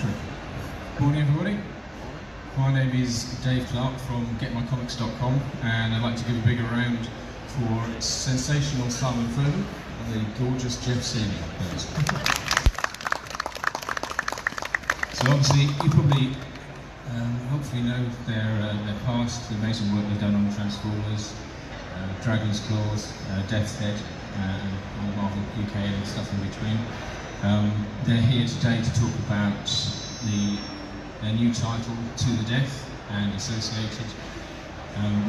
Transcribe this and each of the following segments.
Morning everybody. My name is Dave Clark from GetMyComics.com, and I'd like to give a big round for sensational Furman and the gorgeous Geoff Senior. So obviously you probably hopefully know their past, the amazing work they've done on Transformers, Dragon's Claws, Death's Head, and all Marvel UK and stuff in between. They're here today to talk about their new title, To the Death, and associated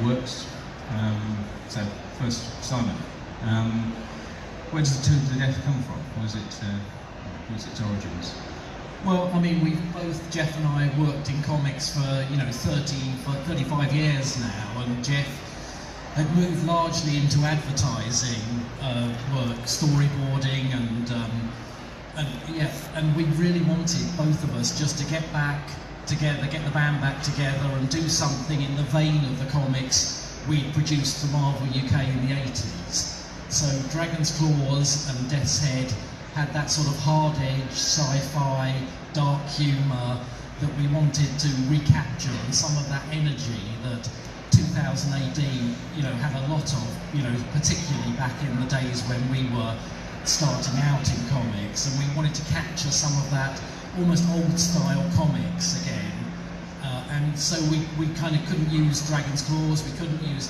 works. So first, Simon, where does the To the Death come from? What's its origins? Well, I mean, Geoff and I have worked in comics for 35 years now, and Geoff had moved largely into advertising work, storyboarding, and we really wanted, both of us, just to get back together, get the band back together, and do something in the vein of the comics we'd produced for Marvel UK in the 80s. So Dragon's Claws and Death's Head had that sort of hard-edge, sci-fi, dark humour that we wanted to recapture, and some of that energy that 2000 AD, had a lot of, particularly back in the days when we were starting out in comics, and we wanted to capture some of that almost old-style comics again. And so we kind of couldn't use Dragon's Claws, we couldn't use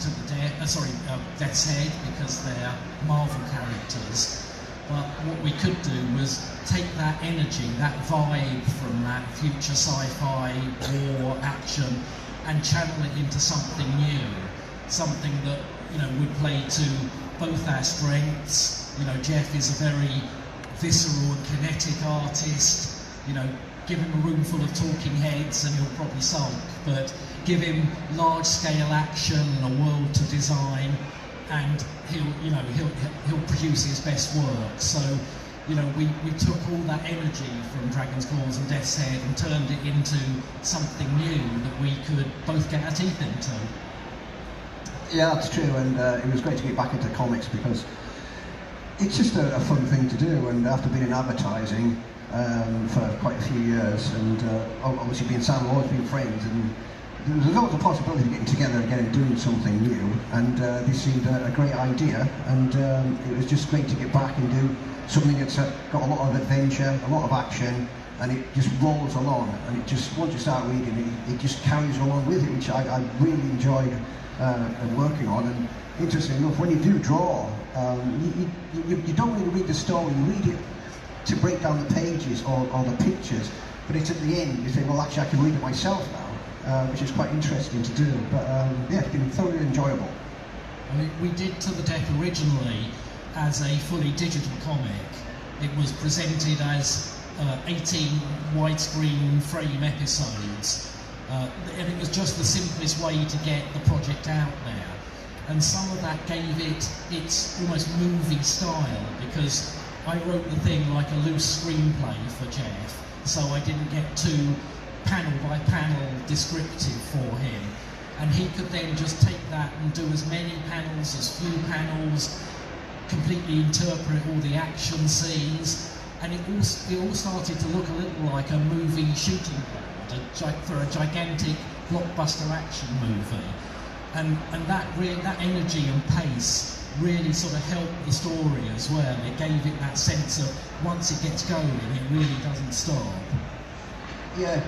Death's Head, because they're Marvel characters. But what we could do was take that energy, that vibe from that future sci-fi, war, action, and channel it into something new, something that would play to both our strengths. Geoff is a very visceral and kinetic artist. Give him a room full of talking heads and he'll probably sulk, but give him large-scale action and a world to design, and he'll produce his best work. So, we took all that energy from Dragon's Claws and Death's Head and turned it into something new that we could both get our teeth into. Yeah, that's true, and it was great to get back into comics because it's just a fun thing to do. And after being in advertising for quite a few years, and obviously being Sam, always been friends, and there was always a possibility of getting together again and doing something new, and this seemed a great idea, and it was just great to get back and do something that's got a lot of adventure, a lot of action, and it just rolls along, and it just, once you start reading it just carries along with it, which I really enjoyed working on. And interesting enough, when you do draw, you don't really read the story, you read it to break down the pages or the pictures, but it's at the end you think, well, actually I can read it myself now, which is quite interesting to do. But yeah, it's been thoroughly enjoyable. I mean, we did To the Death originally as a fully digital comic. It was presented as 18 widescreen frame episodes, and it was just the simplest way to get the project out there. And some of that gave it its almost movie style, because I wrote the thing like a loose screenplay for Geoff, so I didn't get too panel by panel descriptive for him. And he could then just take that and do as many panels, as few panels, completely interpret all the action scenes, and it all started to look a little like a movie shooting board for a gigantic blockbuster action movie. And that energy and pace really sort of helped the story as well. It gave it that sense of, once it gets going, it really doesn't stop. Yeah,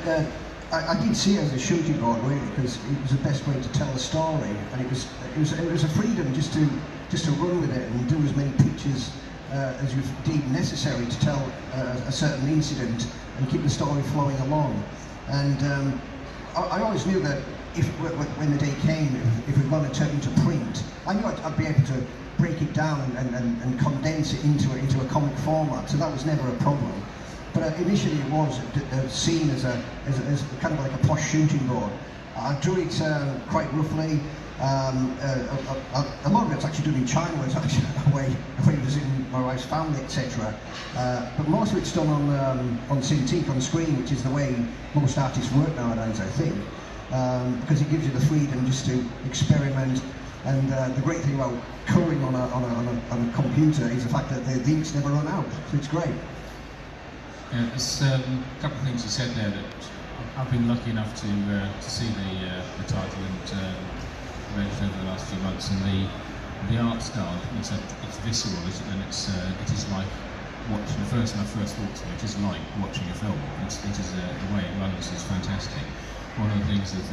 I did see it as a shooting board really, because it was the best way to tell a story, and it was a freedom just to run with it and do as many pictures as you deemed necessary to tell a certain incident and keep the story flowing along. And I always knew that when the day came, if we were going to turn into print, I knew I'd be able to break it down and condense it into a comic format, so that was never a problem. But initially it was seen as kind of like a posh shooting board. I drew it quite roughly. A lot of it's actually done in China, where it's actually away visiting my wife's family, etc. But most of it's done on Cintiq, on screen, which is the way most artists work nowadays, I think, because it gives you the freedom just to experiment. And the great thing about colouring on a computer is the fact that the inks never run out, so it's great. Yeah, there's a couple of things you said there that I've been lucky enough to see the title and read it over the last few months, and the art style. It's visceral, and it is like watching. The first thought to it is like watching a film. The way it runs is fantastic. One of the things is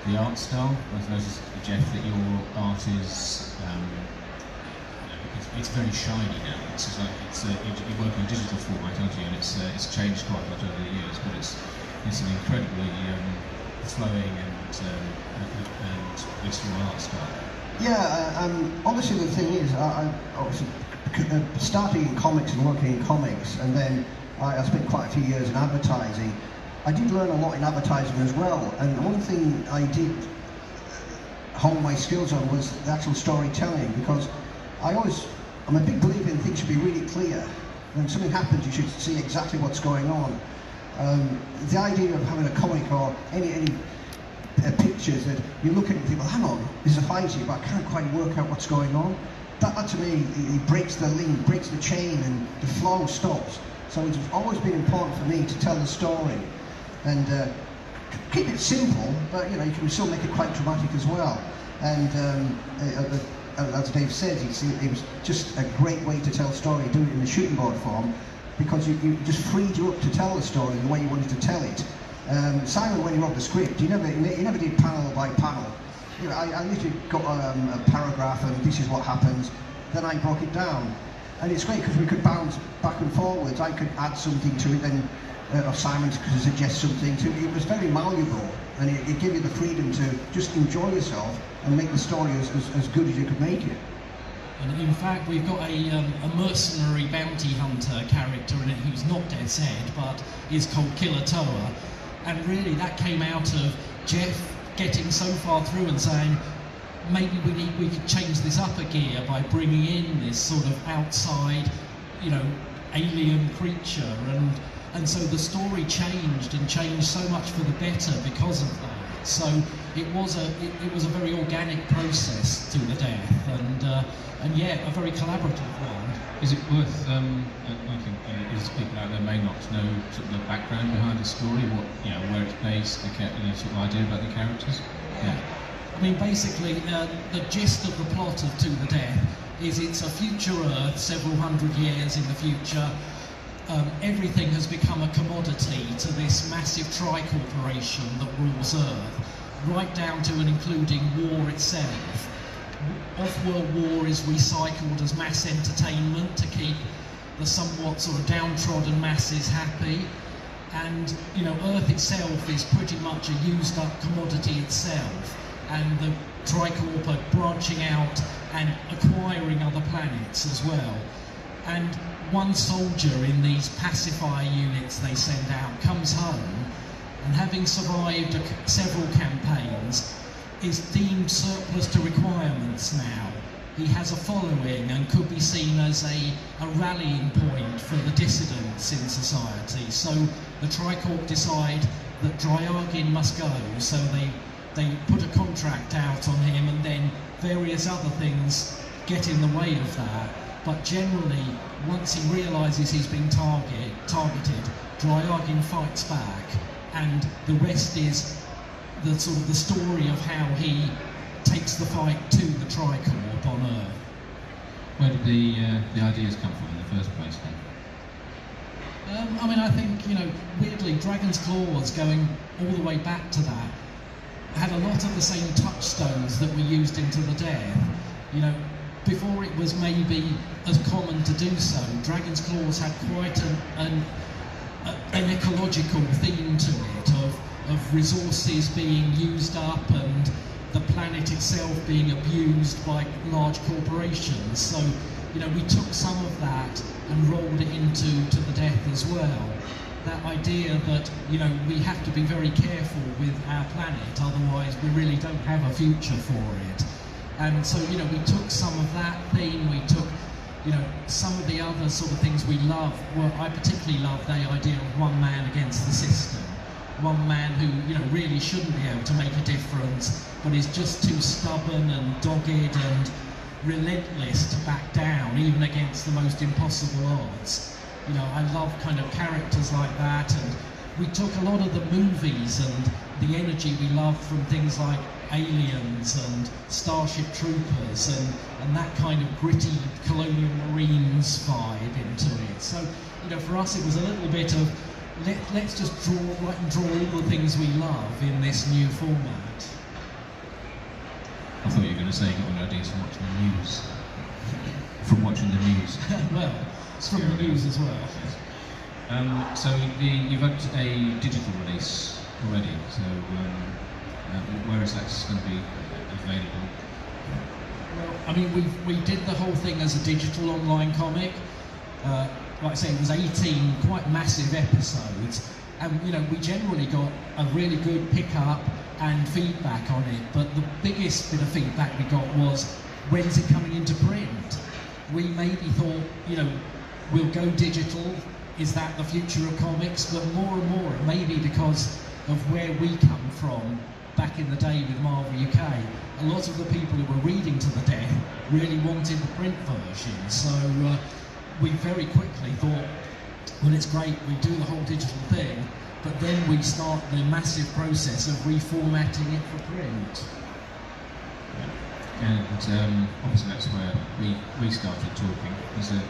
the art style. I've noticed, Geoff, that your art is. It's very shiny now. It's just like you work in digital format, aren't you? And it's changed quite a lot over the years. But it's an incredibly flowing and visceral art style. Yeah, obviously the thing is, I obviously starting in comics and working in comics, and then I spent quite a few years in advertising. I did learn a lot in advertising as well, and one thing I did hone my skills on was the actual storytelling, because I'm a big believer in things should be really clear. When something happens, you should see exactly what's going on. The idea of having a comic or any pictures that you look at it and think, well, hang on, there's a fight here, but I can't quite work out what's going on. That to me, it breaks the link, breaks the chain, and the flow stops. So it's always been important for me to tell the story and keep it simple, but you can still make it quite dramatic as well. And as Dave said, it was just a great way to tell a story, do it in the shooting board form, because you just freed you up to tell the story the way you wanted to tell it. Simon, when he wrote the script, he never did panel by panel. I literally got a paragraph and this is what happens, then I broke it down. And it's great because we could bounce back and forwards. I could add something to it, then or Simon could suggest something to it. It was very malleable, and it gave you the freedom to just enjoy yourself and make the story as good as you could make it. And in fact, we've got a mercenary bounty hunter character in it who's not Death's Head, but is called Killer Toa. And really, that came out of Geoff getting so far through and saying, maybe we could change this up a gear by bringing in this sort of outside, alien creature, and so the story changed so much for the better because of that. So it was a very organic process to the death, and yeah, a very collaborative one. Is it worth? I think is people out there may not know sort of the background behind the story, where it's based, sort of idea about the characters. Yeah. I mean, basically, the gist of the plot of To the Death is it's a future Earth, several hundred years in the future. Everything has become a commodity to this massive tri-corporation that rules Earth, right down to and including war itself. Off-world war is recycled as mass entertainment to keep the somewhat sort of downtrodden masses happy. And, Earth itself is pretty much a used-up commodity itself. And the Tricorp are branching out and acquiring other planets as well. And one soldier in these pacifier units they send out comes home, and having survived several campaigns, is deemed surplus to requirements now. He has a following and could be seen as a rallying point for the dissidents in society. So the Tricorp decide that Dryargin must go, so they put a contract out on him, and then various other things get in the way of that. But generally, once he realises he's been targeted, Dryargin fights back, and the rest is the sort of the story of how he takes the fight to the Tricorp on Earth. Where did the ideas come from in the first place then? I think, weirdly, Dragon's Claws, going all the way back to that, had a lot of the same touchstones that we used into the Death. Before it was maybe as common to do so, Dragon's Claws had quite an ecological theme to it, of resources being used up and the planet itself being abused by large corporations. So, we took some of that and rolled it into To the Death as well. That idea that, we have to be very careful with our planet, otherwise we really don't have a future for it. And so, we took some of that theme, we took, some of the other sort of things we love. Well, I particularly love the idea of one man against the system. One man who, really shouldn't be able to make a difference, but is just too stubborn and dogged and relentless to back down, even against the most impossible odds. You know, I love kind of characters like that, and we took a lot of the movies and the energy we loved from things like Aliens and Starship Troopers and that kind of gritty colonial marines vibe into it. So, you know, for us it was a little bit of let's just draw all the things we love in this new format. I thought you were going to say you got an idea from watching the news. From watching the news. Well, it's from the news as well. Yes. So you've had a digital release already. So where is that going to be available? Well, I mean, we did the whole thing as a digital online comic. Like I say, it was 18 quite massive episodes, and you know, we generally got a really good pickup and feedback on it. But the biggest bit of feedback we got was, when's it coming into print? We maybe thought, you know, we'll go digital. Is that the future of comics? But more and more, maybe because of where we come from back in the day with Marvel UK, a lot of the people who were reading to the death really wanted the print version. So we very quickly thought, well, it's great, we do the whole digital thing, but then we start the massive process of reformatting it for print. And obviously that's where we started talking.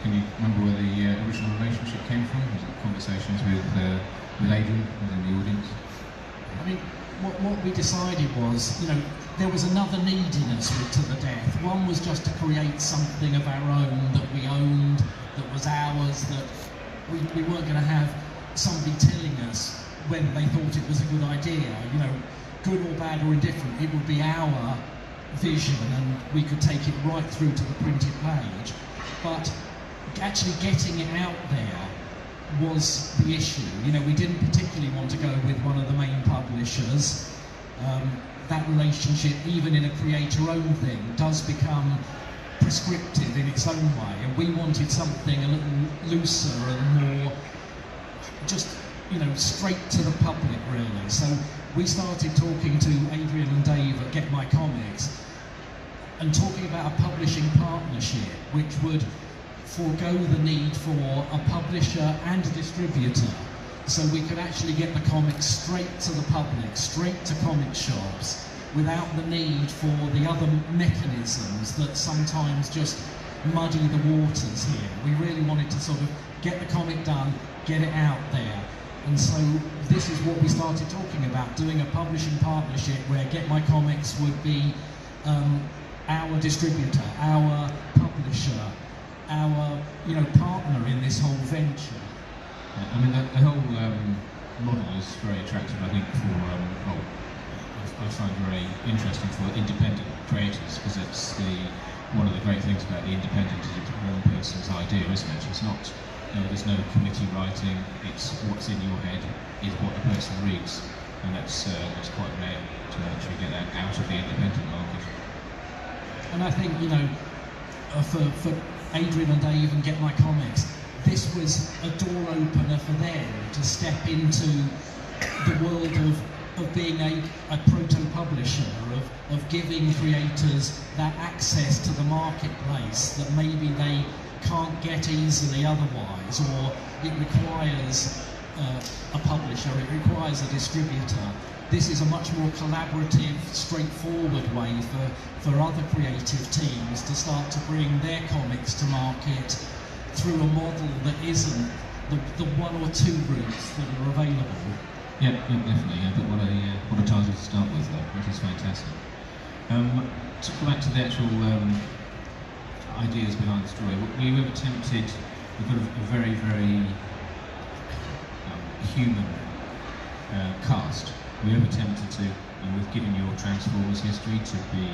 Can you remember where the original relationship came from? Was it conversations with Adrian within the audience? I mean, what we decided was, you know, there was another need in us with To the Death. One was just to create something of our own that we owned, that was ours, that we weren't going to have somebody telling us whether they thought it was a good idea. You know, good or bad or indifferent, it would be our vision and we could take it right through to the printed page. But actually getting it out there was the issue. You know, we didn't particularly want to go with one of the main publishers. That relationship, even in a creator-owned thing, does become prescriptive in its own way, and we wanted something a little looser and more just, you know, straight to the public, really. So we started talking to Adrian and Dave at Get My Comics and talking about a publishing partnership which would forego the need for a publisher and a distributor, so we could actually get the comics straight to the public, straight to comic shops, without the need for the other mechanisms that sometimes just muddy the waters here. We really wanted to sort of get the comic done, get it out there. And so this is what we started talking about, doing a publishing partnership where Get My Comics would be our distributor, our publisher, our, you know, partner in this whole venture. I mean, the whole model is very attractive, I think, for, well, I find very interesting for independent creators, because it's one of the great things about the independent is it's one person's idea, isn't it? It's not, you know, there's no committee writing, it's what's in your head is what the person reads, and that's quite rare to actually get that out of the independent market. And I think, you know, for Adrian and Dave and Get My Comics, this was a door opener for them to step into the world of being a proto-publisher, of giving creators that access to the marketplace that maybe they can't get easily otherwise, or it requires a publisher, it requires a distributor. This is a much more collaborative, straightforward way for other creative teams to start to bring their comics to market through a model that isn't the one or two routes that are available. Yeah, definitely. Yeah, but what a title to start with, though, which is fantastic. To go back to the actual ideas behind the story, were you ever tempted? We've got a very, very human cast. Were you ever tempted to, with given your Transformers history, to be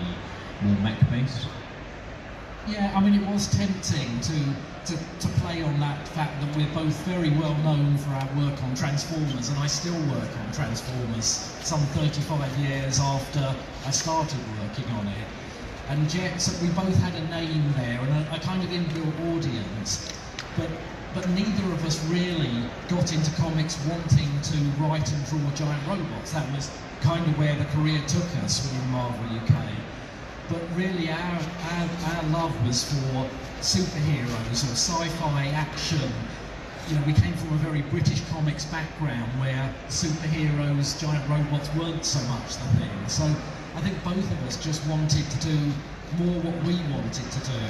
more mech-based? Yeah, I mean, it was tempting to play on that fact that we're both very well known for our work on Transformers, and I still work on Transformers some 35 years after I started working on it. And so we both had a name there and a kind of inbuilt audience, but neither of us really got into comics wanting to write and draw giant robots. That was kind of where the career took us within Marvel UK. But really our love was for superheroes or sci-fi action, you know, we came from a very British comics background where superheroes, giant robots weren't so much the thing. So I think both of us just wanted to do more what we wanted to do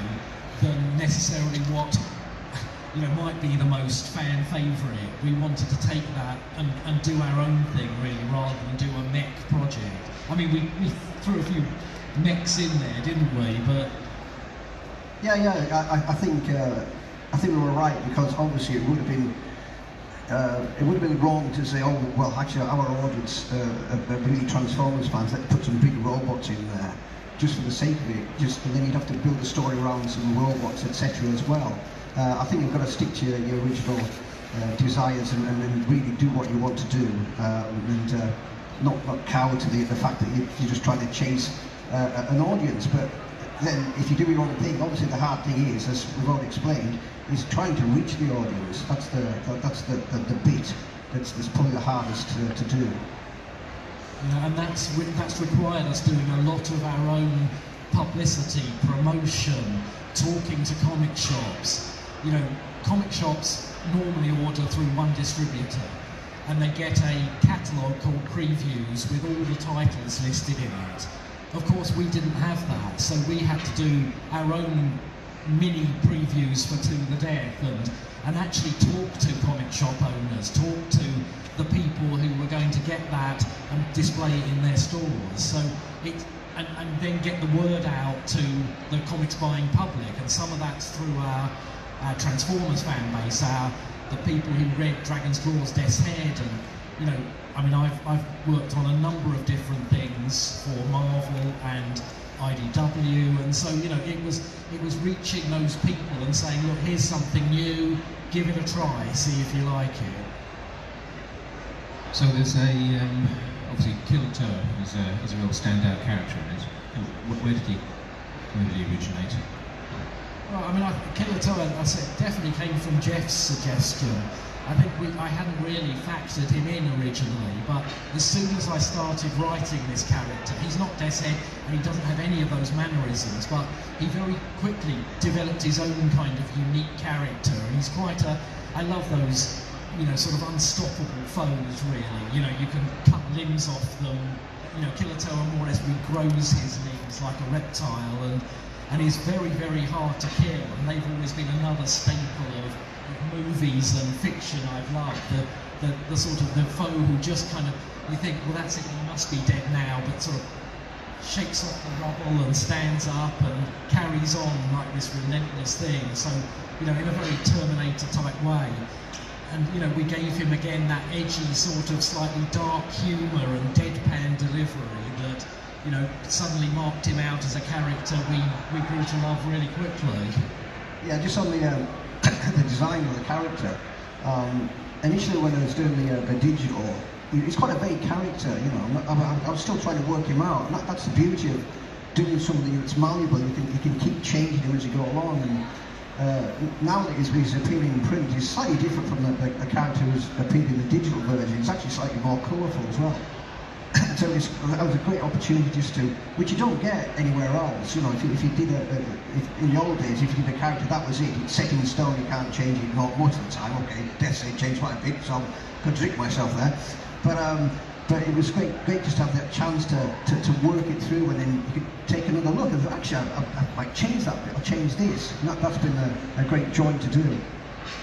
than necessarily what, you know, might be the most fan favourite. We wanted to take that and do our own thing really, rather than do a mech project. I mean, we threw a few mechs in there, didn't we? But I think we were right, because obviously it would have been wrong to say, oh well, actually our audience are really Transformers fans. Let's put some big robots in there just for the sake of it. And then you'd have to build a story around some robots, etc. as well. I think you've got to stick to your original desires and really do what you want to do, and not cower to the fact that you're just trying to chase an audience. But then if you do your own thing, obviously the hard thing is, as we've already explained, is trying to reach the audience. That's the bit that's probably the hardest to do. Yeah, and that's required us doing a lot of our own publicity, promotion, talking to comic shops. You know, comic shops normally order through one distributor, and they get a catalogue called Previews with all the titles listed in it. Of course, we didn't have that, so we had to do our own mini previews for To the Death, and actually talk to comic shop owners, talk to the people who were going to get that and display it in their stores. So and then get the word out to the comics buying public, and some of that's through our Transformers fan base, the people who read Dragon's Claw's Death's Head, and you know, I mean, I've worked on a number of different things for Marvel and IDW, and so you know, it was reaching those people and saying, look, here's something new, give it a try, see if you like it. So there's obviously Killer is a real standout character in it. Where did he originate? Well, I mean, Killer Toe, I said, definitely came from Geoff's suggestion. I think I hadn't really factored him in originally, but as soon as I started writing this character, he's not Death's Head and he doesn't have any of those mannerisms, but he very quickly developed his own kind of unique character, and he's quite I love those, you know, sort of unstoppable foes, really. You know, you can cut limbs off them. You know, Killer Toe more or less regrows his limbs like a reptile, and he's very, very hard to kill, and they've always been another staple of movies and fiction I've loved. The sort of the foe who just kind of, you think, well, that's it, he must be dead now, but sort of shakes off the rubble and stands up and carries on like this relentless thing. So, you know, in a very Terminator type way. And, you know, we gave him again that edgy sort of slightly dark humour and deadpan delivery that, you know, suddenly marked him out as a character we grew to love really quickly. Yeah, just on the design of the character, initially when I was doing the digital, he's quite a vague character, you know. I was still trying to work him out, and that's the beauty of doing something that's malleable. You can keep changing him as you go along, and now that he's appearing in print, he's slightly different from the character who's appeared in the digital version. It's actually slightly more colourful as well. So that was a great opportunity just to, which you don't get anywhere else. You know, if you did in the old days, if you did a character, that was it. It's set in stone. You can't change it. Not most of the time. Okay, Death's Head changed quite a bit, so I'm contradict myself there. But it was great just to have that chance to work it through, and then you could take another look. And actually, I might change that bit. I'll change this. And that's been a great joy to do.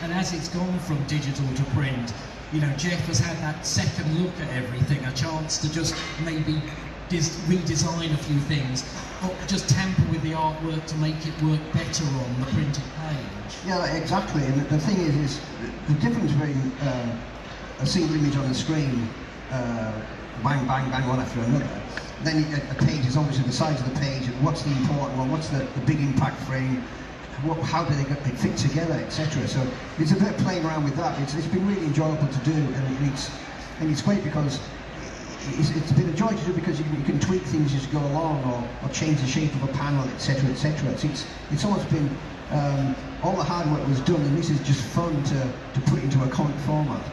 And as it's gone from digital to print, you know, Geoff has had that second look at everything, a chance to just maybe redesign a few things, or just tamper with the artwork to make it work better on the printed page. Yeah, exactly. And the thing is the difference between a single image on the screen, bang, bang, bang, one after another. Then a page is obviously the size of the page, and what's the important one, what's the big impact frame, how do they fit together, etc. So it's a bit of playing around with that. It's been really enjoyable to do, and it's great because it's been a joy to do, because you can tweak things as you go along, or change the shape of a panel, etc., etc. It's always been all the hard work was done, and this is just fun to put into a comic format.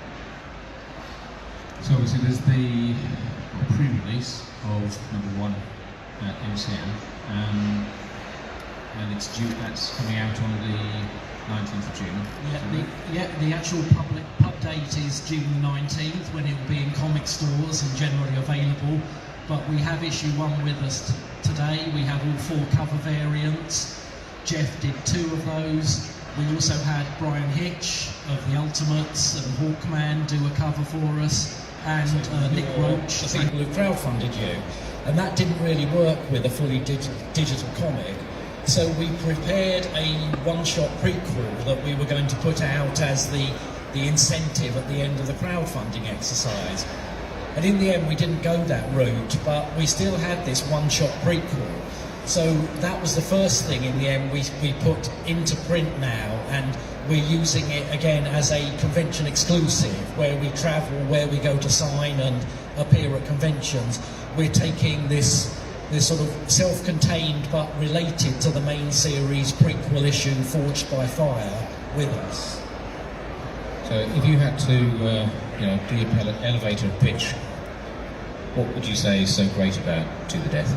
So obviously there's the pre-release of #1 at MCM, and that's coming out on the 19th of June. The actual pub date is June the 19th, when it will be in comic stores and generally available. But we have issue 1 with us today. We have all 4 cover variants. Geoff did 2 of those. We also had Brian Hitch of the Ultimates and Hawkman do a cover for us, and Nick Roach. The people who crowdfunded you, and that didn't really work with a fully digital comic. So we prepared a one-shot prequel that we were going to put out as the incentive at the end of the crowdfunding exercise. And in the end we didn't go that route, but we still had this one-shot prequel. So that was the first thing in the end we put into print now, and we're using it again as a convention exclusive, where we travel, where we go to sign and appear at conventions. We're taking this sort of self-contained but related to the main series prequel issue, Forged by Fire, with us. So if you had to do your elevator pitch, what would you say is so great about To the Death?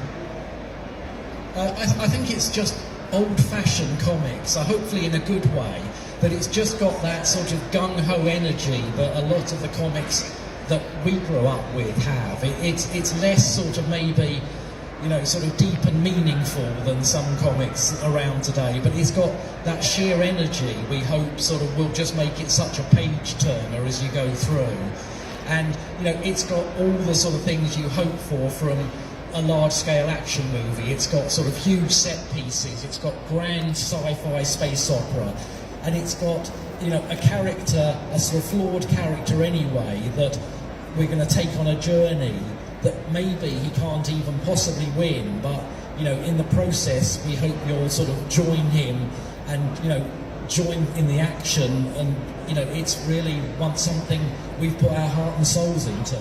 I think it's just old-fashioned comics, hopefully in a good way, that it's just got that sort of gung-ho energy that a lot of the comics that we grew up with have. It's less sort of maybe, sort of deep and meaningful than some comics around today, but it's got that sheer energy we hope sort of will just make it such a page-turner as you go through. And, it's got all the sort of things you hope for from a large-scale action movie. It's got sort of huge set pieces, it's got grand sci-fi space opera, and it's got, a character, a sort of flawed character anyway, that we're going to take on a journey that maybe he can't even possibly win, but, in the process we hope you'll sort of join him and, join in the action, and, it's really something we've put our heart and souls into.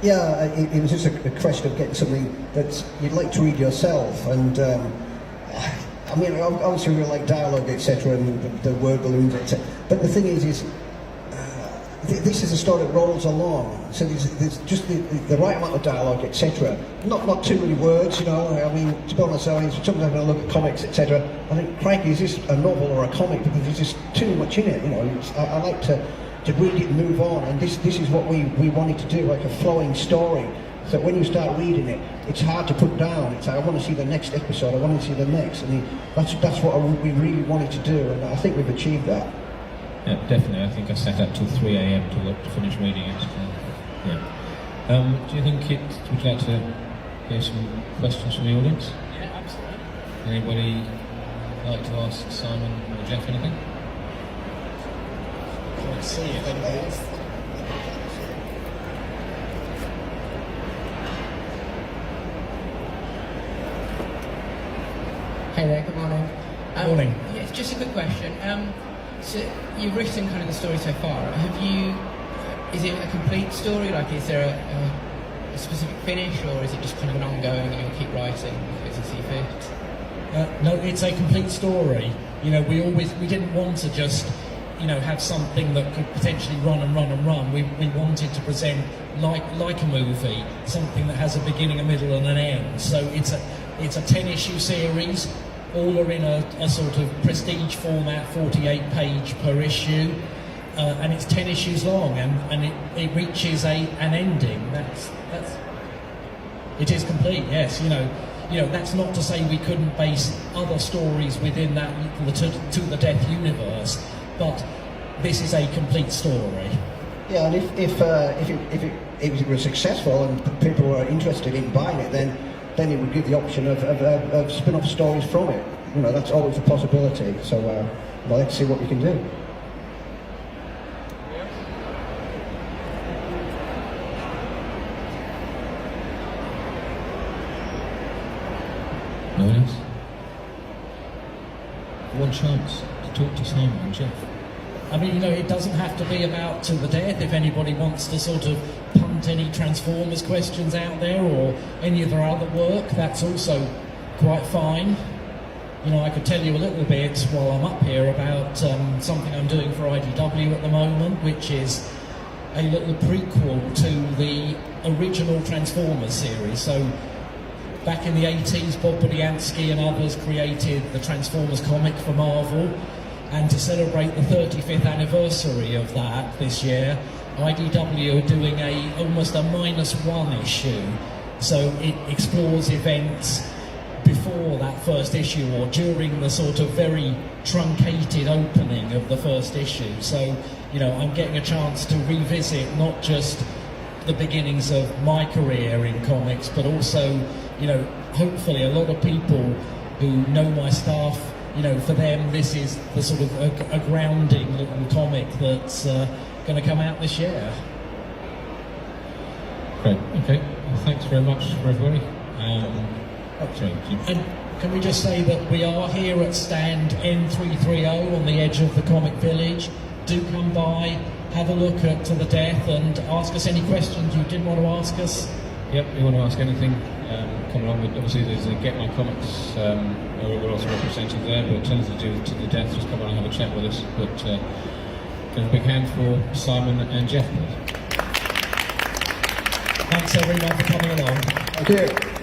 Yeah, it was just a question of getting something that you'd like to read yourself, and I mean, obviously we like dialogue, etc., and the word balloons, etc. But the thing is this is a story that rolls along, so there's just the right amount of dialogue, etc. Not too many words, I mean, to be honest, sometimes when I look at comics, etc., I think, crikey, is this a novel or a comic? Because there's just too much in it, I like to read it and move on, and this is what we wanted to do, like a flowing story. So when you start reading it, it's hard to put down. It's like, I want to see the next episode, I want to see the next. That's what we really wanted to do, and I think we've achieved that. Yeah, definitely. I think I sat up till 3 a.m. to finish reading it. Do you think would you like to hear some questions from the audience? Yeah, absolutely. Anybody like to ask Simon or Geoff anything? Let's see if anybody else. Hey there, good morning. Morning. Yeah, it's just a quick question. So you've written kind of the story so far. Is it a complete story? Like, is there a specific finish, or is it just kind of an ongoing, you'll keep writing as you see fit? No, it's a complete story. We didn't want to just, have something that could potentially run and run and run. We wanted to present like a movie, something that has a beginning, a middle, and an end. So it's a 10-issue series. All are in a sort of prestige format, 48 page per issue, and it's 10 issues long, and it reaches an ending. It is complete. Yes, that's not to say we couldn't base other stories within that To the Death universe, but this is a complete story. Yeah, and if it was successful and people were interested in buying it, then it would give the option of spin-off stories from it. That's always a possibility. So let's see what we can do. No one else? One chance to talk to Simon and Geoff. I mean, it doesn't have to be about To the Death. If anybody wants to sort of punt any Transformers questions out there, or any of their other work, that's also quite fine. I could tell you a little bit while I'm up here about something I'm doing for IDW at the moment, which is a little prequel to the original Transformers series. So back in the 80s, Bob Budiansky and others created the Transformers comic for Marvel. And to celebrate the 35th anniversary of that this year, IDW are doing almost a -1 issue. So it explores events before that first issue or during the sort of very truncated opening of the first issue. So, I'm getting a chance to revisit not just the beginnings of my career in comics, but also, hopefully a lot of people who know my stuff, for them this is the sort of a grounding little comic that's going to come out this year. Great, okay. Well, thanks very much for everybody. Sorry, and can we just say that we are here at stand N330 on the edge of the Comic Village. Do come by, have a look at To the Death and ask us any questions you did want to ask us. Yep, you want to ask anything, come along. Obviously there's a Get My Comics, we're also represented there, but in terms of To the Death, just come on and have a chat with us. But give a big hand for Simon and Geoff, please. Thanks everyone for coming along. Thank you.